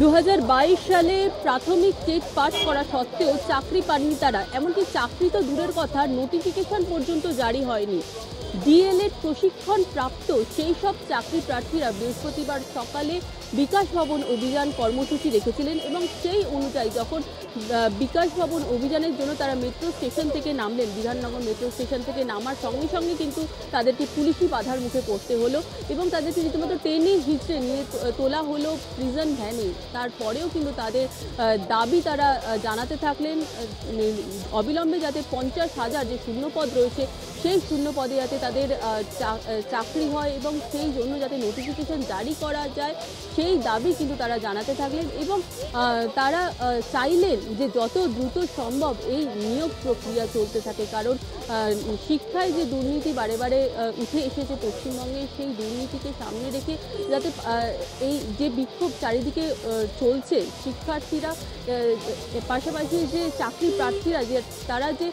2022 সালে প্রাথমিক TET pass করা সত্ত্বেও চাকরি পাননি তারা। এমনকি চাকরি তো দূরের কথা, নোটিফিকেশন পর্যন্ত জারি হয়নি। ডিএলএড প্রশিক্ষণ প্রাপ্ত সেই সব চাকরি প্রার্থীরা বৃহস্পতিবার সকালে বিকাশ ভবন অভিযান কর্মসূচি রেখেছিলেন এবং সেই অনুযায়ী যখন বিকাশ ভবন অভিযানের জন্য তারা মেট্রো স্টেশন থেকে নামলেন, বিধাননগর মেট্রো স্টেশন থেকে নামার সঙ্গে সঙ্গে কিন্তু তাদেরকে পুলিশি বাধার মুখে পড়তে হলো এবং তাদেরকে রীতিমতো টেনে হিঁচড়ে নিয়ে তোলা হলো প্রিজন ভ্যানে। তারপরেও কিন্তু তাদের দাবি তারা জানাতে থাকলেন অবিলম্বে যাতে 50,000 যে শূন্যপদ রয়েছে সেই শূন্যপদে যাতে তাদের চাকরি হয় এবং সেই জন্য যাতে নোটিফিকেশন জারি করা যায় সেই দাবি কিন্তু তারা জানাতে থাকলেন এবং তারা চাইলেন যে যত দ্রুত সম্ভব এই নিয়োগ প্রক্রিয়া চলতে থাকে। কারণ শিক্ষায় যে দুর্নীতি বারে বারে উঠে এসেছে পশ্চিমবঙ্গে, সেই দুর্নীতিকে সামনে রেখে যাতে এই যে বিক্ষোভ চারিদিকে চলছে, শিক্ষার্থীরা পাশাপাশি যে চাকরি প্রার্থীরা যে তারা যে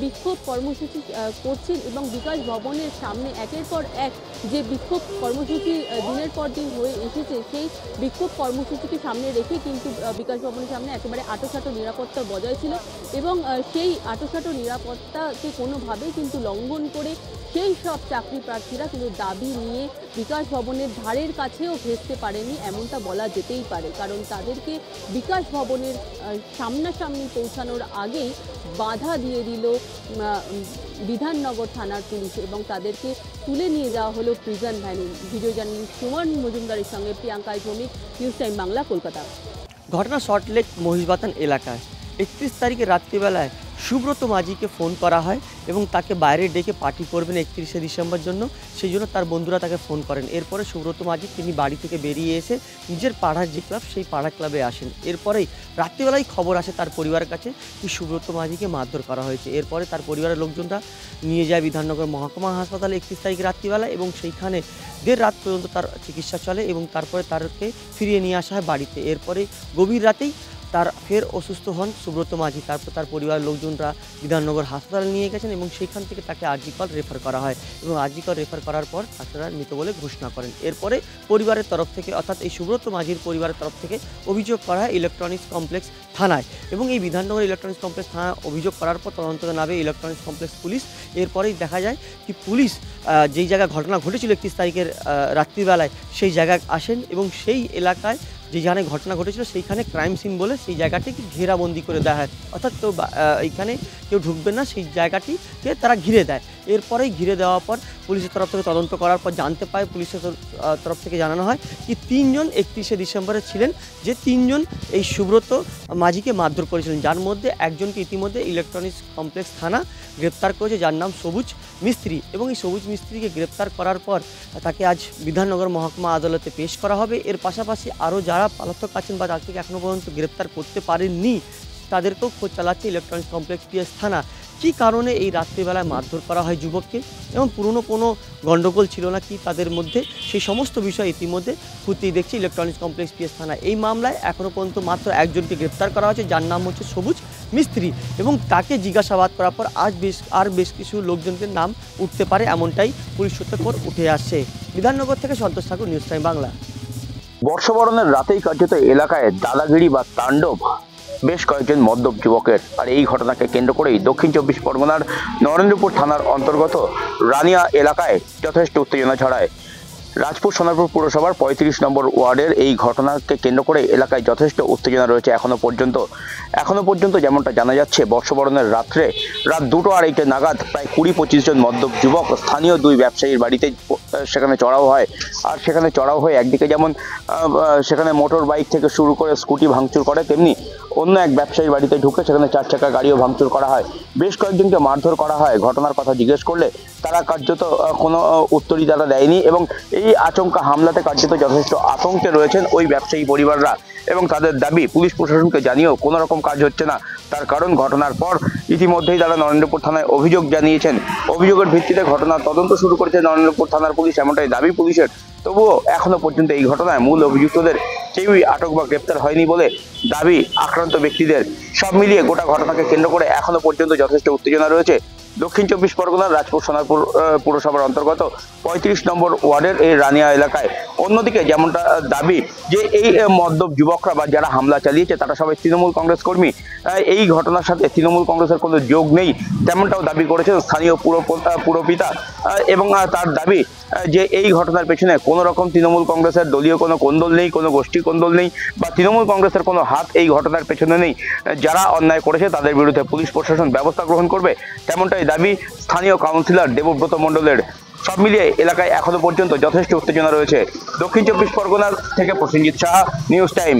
বিক্ষোভ কর্মসূচি করছেন এবং বিকাশ ভবনের সামনে একের পর এক যে বিক্ষোভ কর্মসূচি দিনের পর দিন হয়ে এসেছে, সেই বিক্ষোভ কর্মসূচিকে সামনে রেখে কিন্তু বিকাশ ভবনের সামনে একেবারে আঁটোসাঁটো নিরাপত্তা বজায় ছিল এবং সেই আঁটোসাঁটো নিরাপত্তাকে কোনোভাবেই কিন্তু লঙ্ঘন করে সেই সব চাকরি প্রার্থীরা কিন্তু দাবি নিয়ে বিকাশ ভবনের ধারের কাছেও ঘেঁষতে পারেনি, এমনটা বলা যেতেই পারে। কারণ তাদেরকে বিকাশ ভবনের সামনাসামনি পৌঁছানোর আগেই বাধা দিয়ে দিল বিধাননগর থানার পুলিশ এবং তাদেরকে তুলে নিয়ে যাওয়া হলো প্রিজন ভ্যানে। ভিডিও জার্নালিস্ট সুমন মজুমদারের সঙ্গে প্রিয়াঙ্কা ভৌমিক, নিউজ টাইম বাংলা, কলকাতা। ঘটনা সল্টলেক মহিষবাতান এলাকায় 31 তারিখে রাত্রিবেলায় সুব্রত মাঝিকে ফোন করা হয় এবং তাকে বাইরে ডেকে পার্টি করবেন 31শে ডিসেম্বর জন্য, সেই জন্য তার বন্ধুরা তাকে ফোন করেন। এরপরে সুব্রত মাঝি তিনি বাড়ি থেকে বেরিয়ে এসে নিজের পাড়ার যে ক্লাব সেই পাড়া ক্লাবে আসেন। এরপরেই রাত্রিবেলায় খবর আসে তার পরিবারের কাছে কি সুব্রত মাঝিকে মারধর করা হয়েছে। এরপরে তার পরিবারের লোকজনরা নিয়ে যায় বিধাননগর মহকুমা হাসপাতালে 31 তারিখ রাত্রিবেলা এবং সেইখানে দেড় রাত পর্যন্ত তার চিকিৎসা চলে এবং তারপরে তারকে ফিরিয়ে নিয়ে আসা হয় বাড়িতে। এরপরে গভীর রাতেই তার ফের অসুস্থ হন সুব্রত মাঝি। তারপর তার পরিবারের লোকজনরা বিধাননগর হাসপাতালে নিয়ে গেছেন এবং সেইখান থেকে তাকে আরজিকর রেফার করা হয় এবং আরজিকর রেফার করার পর তারা মৃত বলে ঘোষণা করেন। এরপরে পরিবারের তরফ থেকে অর্থাৎ এই সুব্রত মাঝির পরিবারের তরফ থেকে অভিযোগ করা হয় ইলেকট্রনিক্স কমপ্লেক্স থানায় এবং এই বিধাননগর ইলেকট্রনিক্স কমপ্লেক্স থানায় অভিযোগ করার পর তদন্ত নামে ইলেকট্রনিক্স কমপ্লেক্স পুলিশ। এরপরেই দেখা যায় কি পুলিশ যেই জায়গায় ঘটনা ঘটেছিল 31 তারিখের রাত্রিবেলায় সেই জায়গায় আসেন এবং সেই এলাকায় যেখানে ঘটনা ঘটেছিল সেইখানে ক্রাইম সিন বলে সেই জায়গাটিকে ঘেরাবন্দি করে দেওয়া হয়, অর্থাৎ তো এইখানে কেউ ঢুকবে না সেই জায়গাটিকে তারা ঘিরে দেয়। এরপরেই ঘিরে দেওয়ার পর পুলিশের তরফ থেকে তদন্ত করার পর জানতে পায়, পুলিশের তরফ থেকে জানানো হয় কি 3 জন 31শে ডিসেম্বরে ছিলেন যে 3 জন এই সুব্রত মাঝিকে মারধর করেছিলেন, যার মধ্যে একজনকে ইতিমধ্যে ইলেকট্রনিক্স কমপ্লেক্স থানা গ্রেপ্তার করেছে যার নাম সবুজ মিস্ত্রি এবং এই সবুজ মিস্ত্রিকে গ্রেপ্তার করার পর তাকে আজ বিধাননগর মহকুমা আদালতে পেশ করা হবে। এর পাশাপাশি আরও যারা পলাতক আছেন বা তাদেরকে এখনও পর্যন্ত গ্রেপ্তার করতে পারেননি তাদেরকেও খোঁজ চালাচ্ছে ইলেকট্রনিক্স কমপ্লেক্স পিএস থানা। কী কারণে এই রাত্রিবেলায় মারধর করা হয় যুবককে এবং পুরনো কোনো গণ্ডগোল ছিল না কি তাদের মধ্যে, সেই সমস্ত বিষয় ইতিমধ্যে খতিয়ে দেখছে ইলেকট্রনিক্স কমপ্লেক্স পিএস থানা। এই মামলায় এখনও পর্যন্ত মাত্র একজনকে গ্রেপ্তার করা হয়েছে যার নাম হচ্ছে সবুজ মিস্ত্রি এবং তাকে জিজ্ঞাসাবাদ করার পর আজ বেশ কিছু লোকজনকে নাম উঠতে পারে এমনটাই পুলিশ সূত্রের পর উঠে আসছে। বিধাননগর থেকে সন্তোষ ঠাকুর, নিউজ টাইম বাংলা। বর্ষবরণের রাতেই কার্যত এলাকায় দাদাগিরি বা তাণ্ডব বেশ কয়েকজন মদ্যপ যুবকের। আর এই ঘটনাকে কেন্দ্র করেই দক্ষিণ 24 পরগনার নরেন্দ্রপুর থানার অন্তর্গত রানিয়া এলাকায় যথেষ্ট উত্তেজনা ছড়ায়। রাজপুর সোনারপুর পুরসভার 35 নম্বর ওয়ার্ডের এই ঘটনাকে কেন্দ্র করে এলাকায় যথেষ্ট উত্তেজনা রয়েছে এখনো পর্যন্ত যেমনটা জানা যাচ্ছে বর্ষবরণের রাত 2:02 নাগাদ প্রায় 20-25 জন মদ্যপ যুবক স্থানীয় 2 ব্যবসায়ীর বাড়িতে সেখানে চড়াও হয়। আর সেখানে চড়াও হয়ে একদিকে যেমন সেখানে মোটর বাইক থেকে শুরু করে স্কুটি ভাঙচুর করে, তেমনি অন্য এক ব্যবসায়ীর বাড়িতে ঢুকে সেখানে 4 চাকা গাড়িও ভাঙচুর করা হয়। বেশ কয়েকজনকে মারধর করা হয়। ঘটনার কথা জিজ্ঞেস করলে তারা কার্যত কোনো উত্তরই তারা দেয়নি এবং এই আচমকা হামলাতে কার্যত যথেষ্ট আতঙ্কে রয়েছেন ওই ব্যবসায়ী পরিবাররা এবং তাদের দাবি পুলিশ প্রশাসনকে জানিয়েও কোনো রকম কাজ হচ্ছে না। তার কারণ ঘটনার পর ইতিমধ্যেই তারা নরেন্দ্রপুর থানায় অভিযোগ জানিয়েছেন। অভিযোগের ভিত্তিতে ঘটনার তদন্ত শুরু করেছে নরেন্দ্রপুর থানার পুলিশ, এমনটাই দাবি পুলিশের। তবুও এখনো পর্যন্ত এই ঘটনায় মূল অভিযুক্তদের কেউই আটক বা গ্রেপ্তার হয়নি বলে দাবি আক্রান্ত ব্যক্তিদের। সব মিলিয়ে গোটা ঘটনাকে কেন্দ্র করে এখনো পর্যন্ত যথেষ্ট উত্তেজনা রয়েছে দক্ষিণ 24 পরগনার রাজপুর সোনারপুর পুরসভার অন্তর্গত 35 নম্বর ওয়ার্ডের এই রানিয়া এলাকায়। অন্যদিকে যেমনটা দাবি যে এই মদ্যপ যুবকরা বা যারা হামলা চালিয়েছে তারা সবাই তৃণমূল কংগ্রেস কর্মী, এই ঘটনার সাথে তৃণমূল কংগ্রেসের কোনো যোগ নেই, তেমনটাও দাবি করেছেন স্থানীয় পুরপিতা। এবং তার দাবি যে এই ঘটনার পেছনে কোনো রকম তৃণমূল কংগ্রেসের দলীয় কোনো কোন্দল নেই, কোনো গোষ্ঠী কোন্দল নেই বা তৃণমূল কংগ্রেসের কোনো হাত এই ঘটনার পেছনে নেই। যারা অন্যায় করেছে তাদের বিরুদ্ধে পুলিশ প্রশাসন ব্যবস্থা গ্রহণ করবে, তেমনটাই দাবি স্থানীয় কাউন্সিলর দেবব্রত মণ্ডলের। সব মিলিয়ে এলাকায় এখনো পর্যন্ত যথেষ্ট উত্তেজনা রয়েছে। দক্ষিণ 24 পরগনার থেকে প্রসেনজিৎ সাহা, নিউজ টাইম।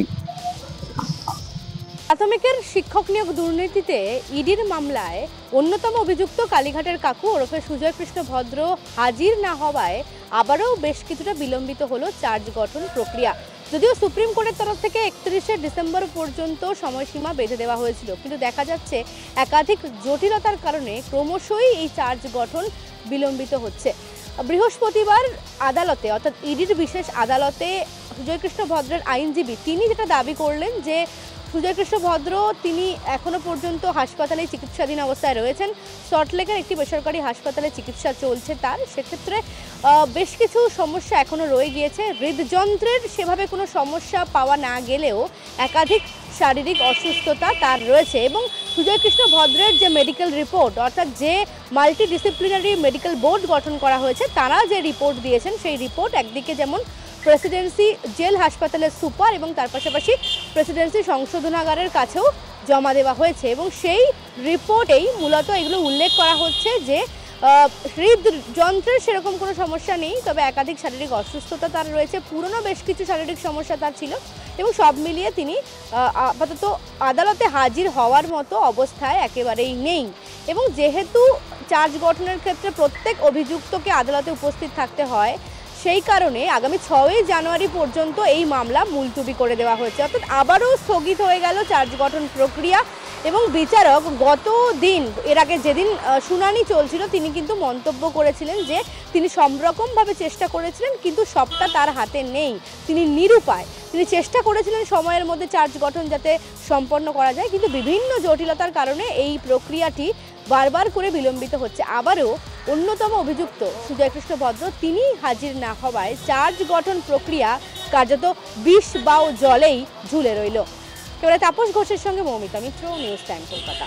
প্রাথমিকের শিক্ষক নিয়োগ দুর্নীতিতে ইডির মামলায় অন্যতম অভিযুক্ত কালীঘাটের কাকু ওরফে সুজয় কৃষ্ণ ভদ্র হাজির না হওয়ায় আবারও বেশ কিছুটা বিলম্বিত হলো চার্জ গঠন প্রক্রিয়া। যদিও সুপ্রিম কোর্টের তরফ থেকে 31শে ডিসেম্বর পর্যন্ত সময়সীমা বেঁধে দেওয়া হয়েছিল, কিন্তু দেখা যাচ্ছে একাধিক জটিলতার কারণে ক্রমশই এই চার্জ গঠন বিলম্বিত হচ্ছে। বৃহস্পতিবার আদালতে অর্থাৎ ইডির বিশেষ আদালতে সুজয় কৃষ্ণ ভদ্রের আইনজীবী তিনি যেটা দাবি করলেন যে সুজয় কৃষ্ণ ভদ্র তিনি এখনো পর্যন্ত হাসপাতালে চিকিৎসাধীন অবস্থায় রয়েছেন। সল্টলেকের একটি বেসরকারি হাসপাতালে চিকিৎসা চলছে তার। সেক্ষেত্রে বেশ কিছু সমস্যা এখনো রয়ে গিয়েছে। হৃদযন্ত্রের সেভাবে কোনো সমস্যা পাওয়া না গেলেও একাধিক শারীরিক অসুস্থতা তার রয়েছে এবং সুজয় কৃষ্ণ ভদ্রের যে মেডিকেল রিপোর্ট অর্থাৎ যে মাল্টিডিসিপ্লিনারি মেডিকেল বোর্ড গঠন করা হয়েছে তারা যে রিপোর্ট দিয়েছেন সেই রিপোর্ট একদিকে যেমন প্রেসিডেন্সি জেল হাসপাতালের সুপার এবং তার পাশাপাশি প্রেসিডেন্সি সংশোধনাগারের কাছেও জমা দেওয়া হয়েছে এবং সেই রিপোর্টেই মূলত এগুলো উল্লেখ করা হচ্ছে যে হৃদযন্ত্রের সেরকম কোনো সমস্যা নেই, তবে একাধিক শারীরিক অসুস্থতা তার রয়েছে, পুরনো বেশ কিছু শারীরিক সমস্যা তার ছিল এবং সব মিলিয়ে তিনি আপাতত আদালতে হাজির হওয়ার মতো অবস্থায় একেবারেই নেই। এবং যেহেতু চার্জ গঠনের ক্ষেত্রে প্রত্যেক অভিযুক্তকে আদালতে উপস্থিত থাকতে হয়, সেই কারণে আগামী 6ই জানুয়ারি পর্যন্ত এই মামলা মুলতুবি করে দেওয়া হয়েছে, অর্থাৎ আবারও স্থগিত হয়ে গেল চার্জ গঠন প্রক্রিয়া। এবং বিচারক গত দিন এর আগে যেদিন শুনানি চলছিল তিনি কিন্তু মন্তব্য করেছিলেন যে তিনি সব রকমভাবে চেষ্টা করেছিলেন কিন্তু সবটা তার হাতে নেই, তিনি নিরুপায়। তিনি চেষ্টা করেছিলেন সময়ের মধ্যে চার্জ গঠন যাতে সম্পন্ন করা যায়, কিন্তু বিভিন্ন জটিলতার কারণে এই প্রক্রিয়াটি বারবার করে বিলম্বিত হচ্ছে। আবারও অন্যতম অভিযুক্ত সুজয় কৃষ্ণ ভদ্র তিনি হাজির না হওয়ায় চার্জ গঠন প্রক্রিয়া কার্যত বিষ বাও জলেই ঝুলে রইল। ক্যামেরায় তাপস ঘোষের সঙ্গে মৌমিতা মিত্র, নিউজ টাইম কলকাতা।